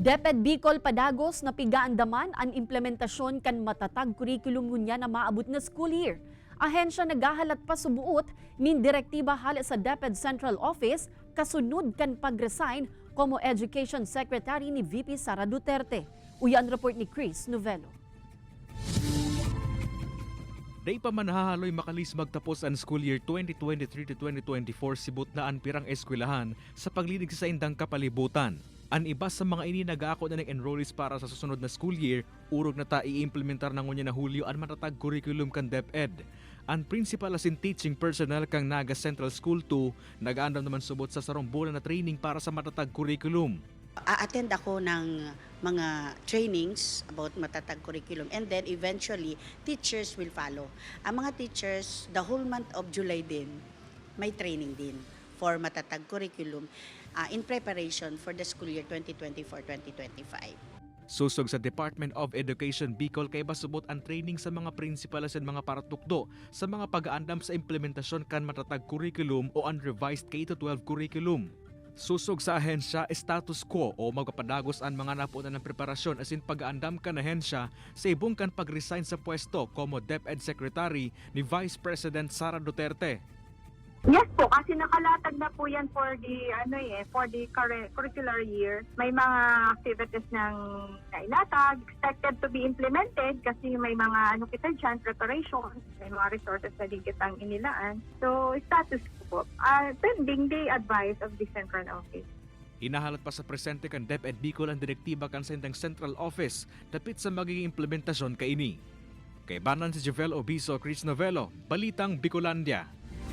DepEd Bicol padagos na pigaandaman ang implementasyon kan matatag kurikulum ngunya na maabot na school year. Ahensya nagahalat pa subuot min direktiba hala sa DepEd Central Office kasunod kan pag-resign como Education Secretary ni VP Sara Duterte. Uyan report ni Chris Novelo. Day pa man hahaloy makalis magtapos ang school year 2023 to 2024 sibut na ang pirang eskwelahan sa paglinig sa indang kapalibutan. Ang iba sa mga ini nag-aako na ng enrollees para sa susunod na school year, urog na ta i-implementar na ngunya na Hulyo ang matatag curriculum kan DepEd. Ang principal asin teaching personnel kang Naga Central School 2 nag-aandam naman subot sa sarong na training para sa matatag curriculum. A-attend ako ng mga trainings about matatag curriculum and then eventually teachers will follow. Ang mga teachers, the whole month of July din, may training din for matatag curriculum in preparation for the school year 2024-2025. Susog sa Department of Education Bicol kay basubot ang training sa mga principal at mga paratukdo sa mga pag-aandam sa implementasyon kan matatag curriculum o unrevised K-12 curriculum. Susog sa ahensya, status quo o magpapadagos ang mga napunan ng preparasyon asin pag-aandam kan ahensya sa ibong kan pag-resign sa pwesto como DepEd Secretary ni Vice President Sara Duterte. Yes po, kasi nakalatag na po yan for the curricular year. May mga activities ng nailatag, expected to be implemented kasi may mga preparation, may mga resources na din kitang inilaan. So, status po. Pending the advice of the Central Office. Inahalat pa sa presente kan DepEd Bicol ang direktiba kan sa indang Central Office dapit sa magiging implementasyon kaini. Kay Banan si Jovel Obiso, Chris Novelo, Balitang Bicolandia.